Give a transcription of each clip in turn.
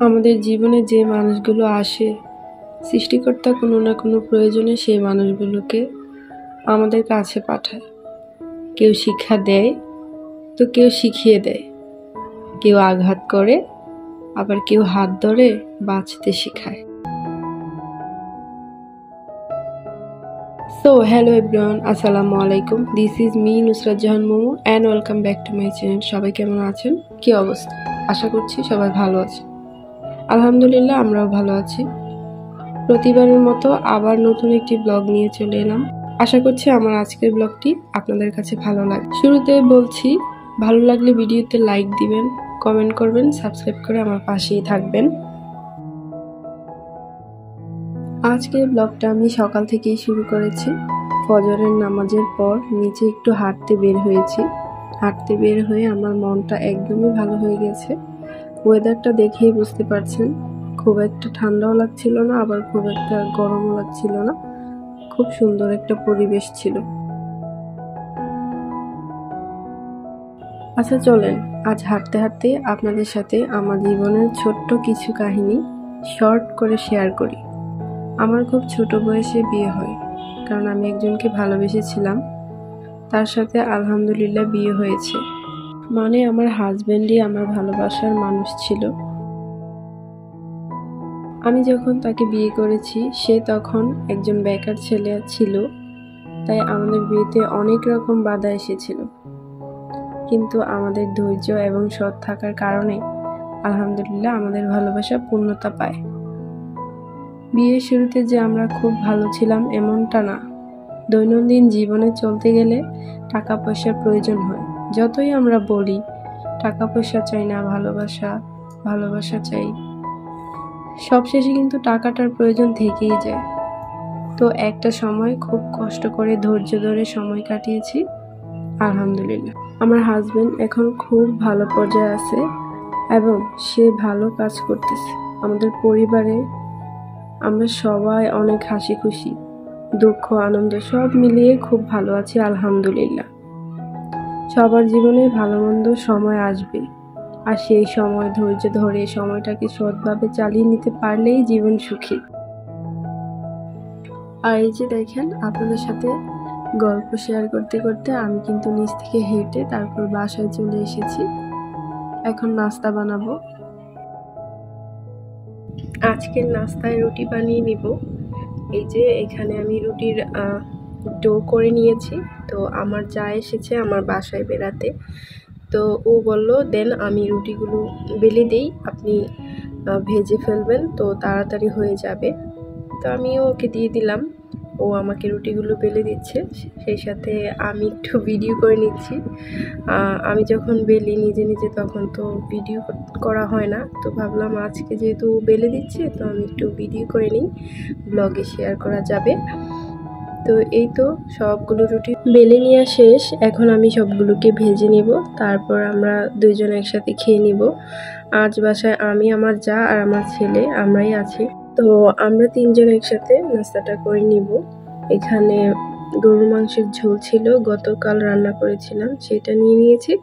আমাদের জীবনে যে মানুষগুলো আসে, সৃষ্টিকর্তা কোনো না কোনো প্রয়োজনে সেই মানুষগুলোকে আমাদের কাছে পাঠায়। কেউ শিক্ষা দেয়, তো কেউ শিখিয়ে দেয়। কেউ আঘাত করে, আবার কেউ হাত ধরে বাঁচতে শেখায়। So hello everyone, আসসালামু আলাইকুম। This is me Nusrat Jahan momo and welcome back to my channel. সবাই কেমন আছেন? কি অবস্থা? আশা করছি সবাই ভালো আছে। আলহামদুলিল্লাহ আমরাও ভালো আছি। প্রতিবারের মতো আবার নতুন একটি ব্লগ নিয়ে চলে এলাম। আশা করছি আমার আজকের ব্লগটি আপনাদের কাছে ভালো লাগবে। শুরুতে বলছি, ভালো লাগলে ভিডিওতে লাইক দিবেন, কমেন্ট করবেন, সাবস্ক্রাইব করে আমার পাশেই থাকবেন। আজকের ব্লগটা আমি সকাল থেকেই শুরু করেছি। ফজরের নামাজের পর নিচে একটু হাঁটতে বের হয়েছি। হাঁটতে বের হয়ে আমার মনটা একদমই ভালো হয়ে গেছে। ওয়েদারটা দেখেই বুঝতে পারছেন, খুব একটা ঠান্ডাও লাগছিল না, আবার খুব একটা গরমও লাগছিল না। খুব সুন্দর একটা পরিবেশ ছিল। আচ্ছা চলেন, আজ হাঁটতে হাঁটতে আপনাদের সাথে আমার জীবনের ছোট্ট কিছু কাহিনী শর্ট করে শেয়ার করি। আমার খুব ছোট বয়সে বিয়ে হয়, কারণ আমি একজনকে ভালোবেসেছিলাম। তার সাথে আলহামদুলিল্লাহ বিয়ে হয়েছে। মানে আমার হাজবেন্ডই আমার ভালোবাসার মানুষ ছিল। আমি যখন তাকে বিয়ে করেছি, সে তখন একজন বেকার ছেলে ছিল। তাই আমাদের বিয়েতে অনেক রকম বাধা এসেছিল, কিন্তু আমাদের ধৈর্য এবং সৎ থাকার কারণে আলহামদুলিল্লাহ আমাদের ভালোবাসা পূর্ণতা পায়। বিয়ের শুরুতে যে আমরা খুব ভালো ছিলাম এমনটা না। দৈনন্দিন জীবনে চলতে গেলে টাকা পয়সার প্রয়োজন হয়। যতই আমরা বলি টাকা পয়সা চাই না, ভালোবাসা চাই, সবশেষে কিন্তু টাকাটার প্রয়োজন থেকেই যায়। তো একটা সময় খুব কষ্ট করে ধৈর্য ধরে সময় কাটিয়েছি। আলহামদুলিল্লাহ আমার হাজবেন্ড এখন খুব ভালো পর্যায়ে আছে এবং সে ভালো কাজ করতেছে। আমাদের পরিবারে আমরা সবাই অনেক হাসি খুশি, দুঃখ আনন্দ সব মিলিয়ে খুব ভালো আছি আলহামদুলিল্লাহ। সবার জীবনে ভালো মন্দ সময় আসবে, আর সেই সময় ধৈর্য ধরে সময়টাকে সৎভাবে চালিয়ে নিতে পারলেই জীবন সুখী। আর এই যে দেখেন, আপনাদের সাথে গল্প শেয়ার করতে করতে আমি কিন্তু নিচ থেকে হেঁটে তারপর বাসায় চলে এসেছি। এখন নাস্তা বানাবো। আজকের নাস্তায় রুটি বানিয়ে নিব। এই যে এখানে আমি রুটির ডো করে নিয়েছি। তো আমার যা এসেছে আমার বাসায় বেড়াতে, তো ও বলল দেন আমি রুটিগুলো বেলে দিই, আপনি ভেজে ফেলবেন, তো তাড়াতাড়ি হয়ে যাবে। তো আমিও ওকে দিয়ে দিলাম, ও আমাকে রুটিগুলো বেলে দিচ্ছে, সেই সাথে আমি একটু ভিডিও করে নিচ্ছি। আমি যখন বেলি নিজে নিজে তখন তো ভিডিও করা হয় না, তো ভাবলাম আজকে যেহেতু বেলে দিচ্ছে তো আমি একটু ভিডিও করে নিই, ব্লগে শেয়ার করা যাবে। তো এই তো সবগুলো রুটি বেলে নেওয়া শেষ। এখন আমি সবগুলোকে ভেজে নিব, তারপর আমরা দুইজন একসাথে খেয়ে নিব। আজ বাসায় আমি, আমার যা আর আমার ছেলে আমরাই আছি। তো আমরা তিনজন একসাথে নাস্তাটা করে নিব। এখানে গরুর মাংসের ঝোল ছিল, গতকাল রান্না করেছিলাম, সেটা নিয়ে নিয়েছি,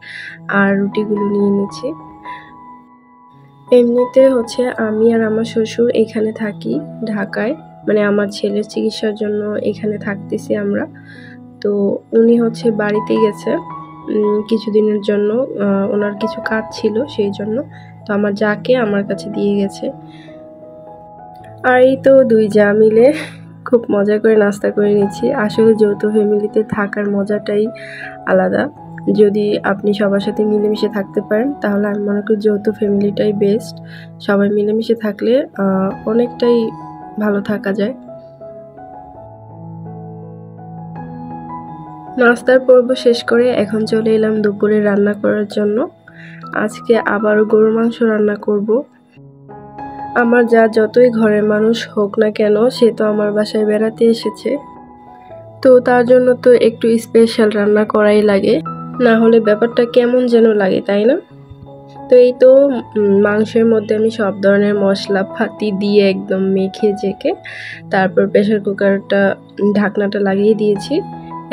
আর রুটিগুলো নিয়ে নিয়েছি। এমনিতে হচ্ছে আমি আর আমার শ্বশুর এখানে থাকি ঢাকায়, মানে আমার ছেলের চিকিৎসার জন্য এখানে থাকতেছি আমরা। তো উনি হচ্ছে বাড়িতে গেছে কিছুদিনের জন্য, ওনার কিছু কাজ ছিল সেই জন্য। তো আমার যাকে আমার কাছে দিয়ে গেছে। আর এই তো দুই যা মিলে খুব মজা করে নাস্তা করে নিচ্ছি। আসলে যৌথ ফ্যামিলিতে থাকার মজাটাই আলাদা। যদি আপনি সবার সাথে মিলেমিশে থাকতে পারেন তাহলে আমি মনে করি যৌথ ফ্যামিলিটাই বেস্ট। সবাই মিলেমিশে থাকলে অনেকটাই ভালো থাকা যায়। নাস্তার পর্ব শেষ করে এখন চলে এলাম দুপুরে রান্না করার জন্য। আজকে আবারও গরুর মাংস রান্না করব। আমার যা যতই ঘরের মানুষ হোক না কেন, সে তো আমার বাসায় বেড়াতে এসেছে, তো তার জন্য তো একটু স্পেশাল রান্না করাই লাগে, না হলে ব্যাপারটা কেমন যেন লাগে, তাই না? তো এই তো মাংসের মধ্যে আমি সব ধরনের মশলা পাতি দিয়ে একদম মেখে জেকে তারপর প্রেসার কুকারটা ঢাকনাটা লাগিয়ে দিয়েছি।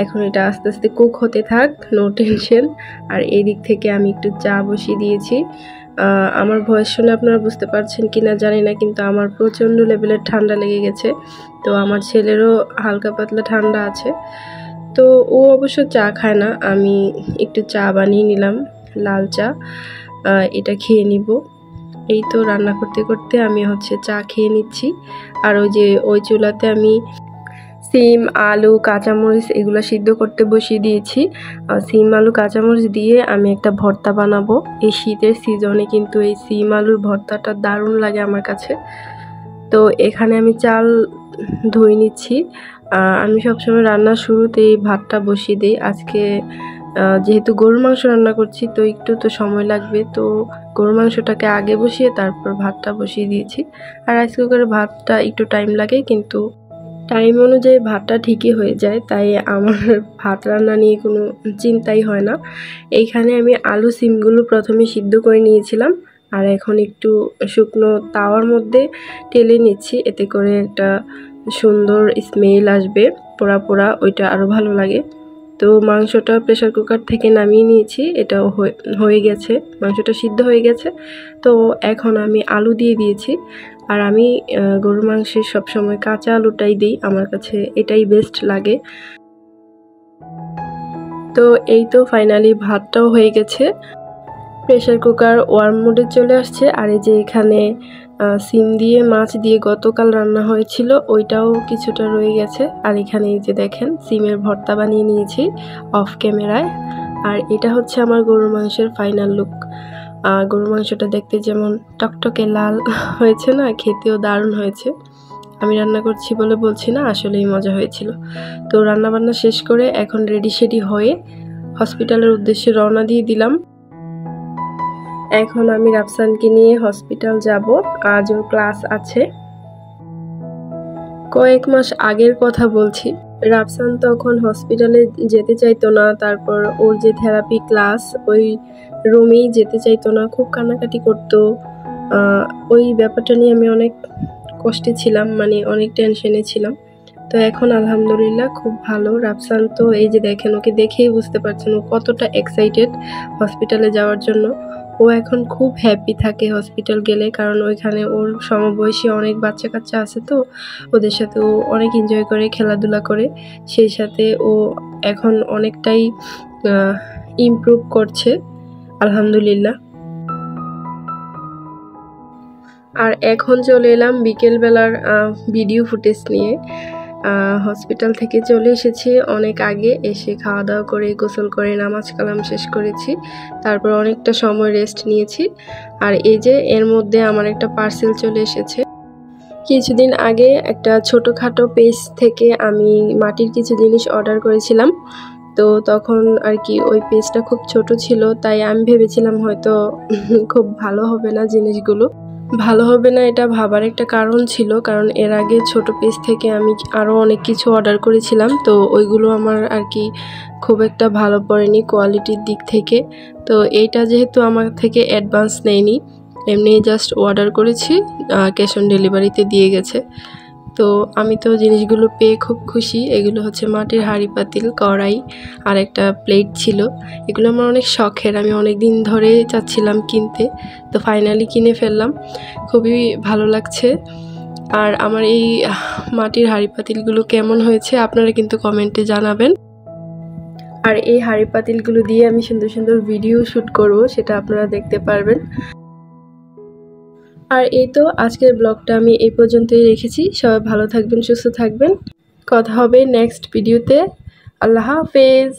এখন এটা আস্তে আস্তে কুক হতে থাক, নো টেনশন। আর এই দিক থেকে আমি একটু চা বসিয়ে দিয়েছি। আমার ভয়েস শুনে আপনারা বুঝতে পারছেন কিনা জানি না, কিন্তু আমার প্রচণ্ড লেভেলের ঠান্ডা লেগে গেছে। তো আমার ছেলেরও হালকা পাতলা ঠান্ডা আছে। তো ও অবশ্য চা খায় না, আমি একটু চা বানিয়ে নিলাম, লাল চা। এটা খেয়ে নিব। এই তো রান্না করতে করতে আমি চা খেয়ে নিচ্ছি। আর ওই চুলাতে আমি সিম, আলু, কাঁচামরিচ এগুলো সিদ্ধ করতে বসিয়ে দিয়েছি। সিম, আলু, কাঁচামরিচ দিয়ে আমি একটা ভর্তা বানাবো। এই শীতের সিজনে কিন্তু এই সিম আলুর ভর্তাটা দারুণ লাগে আমার কাছে। তো এখানে আমি চাল ধুয়ে নিচ্ছি। আমি সবসময় রান্নার শুরুতেই ভাতটা বসিয়ে দিই। আজকে যেহেতু গরুর মাংস রান্না করছি, তো একটু তো সময় লাগবে, তো গরুর মাংসটাকে আগে বসিয়ে তারপর ভাতটা বসিয়ে দিয়েছি। আর রাইস কুকারে ভাতটা একটু টাইম লাগে, কিন্তু টাইম অনুযায়ী ভাতটা ঠিকই হয়ে যায়, তাই আমার ভাত রান্না নিয়ে কোনো চিন্তাই হয় না। এইখানে আমি আলু সিমগুলো প্রথমে সিদ্ধ করে নিয়েছিলাম, আর এখন একটু শুকনো তাওয়ার মধ্যে ঢেলে নিচ্ছি, এতে করে একটা সুন্দর স্মেল আসবে, পোড়া পোড়া, ওইটা আরও ভালো লাগে। তো মাংসটা প্রেসার কুকার থেকে নামিয়ে নিয়েছি, এটাও হয়ে গেছে, মাংসটা সিদ্ধ হয়ে গেছে। তো এখন আমি আলু দিয়ে দিয়েছি। আর আমি গরুর মাংসে সবসময় কাঁচা আলুটাই দিই, আমার কাছে এটাই বেস্ট লাগে। তো এই তো ফাইনালি ভাতটাও হয়ে গেছে, প্রেসার কুকার ওয়ার্ম মোডে চলে আসছে। আর এই যে এখানে সিম দিয়ে মাছ দিয়ে গতকাল রান্না হয়েছিল, ওইটাও কিছুটা রয়ে গেছে। আর এখানে এই যে দেখেন সিমের ভর্তা বানিয়ে নিয়েছি অফ ক্যামেরায়। আর এটা হচ্ছে আমার গরুর মাংসের ফাইনাল লুক। গরুর মাংসটা দেখতে যেমন টকটকে লাল হয়েছে না, খেতেও দারুণ হয়েছে। আমি রান্না করছি বলে বলছি না, আসলেই মজা হয়েছিল। তো রান্নাবান্না শেষ করে এখন রেডি সেডি হয়ে হসপিটালের উদ্দেশ্যে রওনা দিয়ে দিলাম। এখন আমি রাফসানকে নিয়ে হসপিটাল যাব, আজ ওর ক্লাস আছে। কয়েক মাস আগের কথা বলছি, রাফসান তখন হসপিটালে যেতে চাইতো না, তারপর ওর যে থেরাপি ক্লাস ওই রুমেই যেতে চাইতো না, খুব কান্নাকাটি করতো। ওই ব্যাপারটা নিয়ে আমি অনেক কষ্টে ছিলাম, মানে অনেক টেনশনে ছিলাম। তো এখন আলহামদুলিল্লাহ খুব ভালো। রাফসান তো এই যে দেখেন, ওকে দেখেই বুঝতে পারছেন ও কতটা এক্সাইটেড হসপিটালে যাওয়ার জন্য। ও এখন খুব হ্যাপি থাকে হসপিটাল গেলে, কারণ ওইখানে ওর সমবয়সী অনেক বাচ্চা কাচ্চা আছে, তো ওদের সাথে ও অনেক এনজয় করে, খেলাধুলা করে। সেই সাথে ও এখন অনেকটাই ইমপ্রুভ করছে আলহামদুলিল্লাহ। আর এখন চলে এলাম বিকেলবেলার ভিডিও ফুটেজ নিয়ে। হসপিটাল থেকে চলে এসেছি অনেক আগে, এসে খাওয়া দাওয়া করে গোসল করে নামাজ কালাম শেষ করেছি, তারপর অনেকটা সময় রেস্ট নিয়েছি। আর এই যে এর মধ্যে আমার একটা পার্সেল চলে এসেছে। কিছুদিন আগে একটা ছোটোখাটো পেজ থেকে আমি মাটির কিছু জিনিস অর্ডার করেছিলাম। তো তখন আর কি ওই পেজটা খুব ছোট ছিল, তাই আমি ভেবেছিলাম হয়তো খুব ভালো হবে না, জিনিসগুলো ভালো হবে না, এটা ভাবার একটা কারণ ছিল, কারণ এর আগে ছোট পেজ থেকে আমি আরও অনেক কিছু অর্ডার করেছিলাম, তো ওইগুলো আমার আর কি খুব একটা ভালো পড়েনি কোয়ালিটির দিক থেকে। তো এইটা যেহেতু আমার থেকে অ্যাডভান্স নেয়নি, এমনি জাস্ট অর্ডার করেছি, ক্যাশ অন ডেলিভারিতে দিয়ে গেছে। তো আমি তো জিনিসগুলো পেয়ে খুব খুশি। এগুলো হচ্ছে মাটির হাঁড়ি পাতিল, কড়াই আর একটা প্লেট ছিল। এগুলো আমার অনেক শখের, আমি অনেক দিন ধরে চাচ্ছিলাম কিনতে, তো ফাইনালি কিনে ফেললাম, খুবই ভালো লাগছে। আর আমার এই মাটির হাঁড়ি পাতিলগুলো কেমন হয়েছে আপনারা কিন্তু কমেন্টে জানাবেন। আর এই হাঁড়ি পাতিলগুলো দিয়ে আমি সুন্দর সুন্দর ভিডিও শ্যুট করব, সেটা আপনারা দেখতে পারবেন। আর এই তো আজকের ব্লগটা আমি এই পর্যন্তই রেখেছি। সবাই ভালো থাকবেন, সুস্থ থাকবেন, কথা হবে নেক্সট ভিডিওতে। আল্লাহ হাফেজ।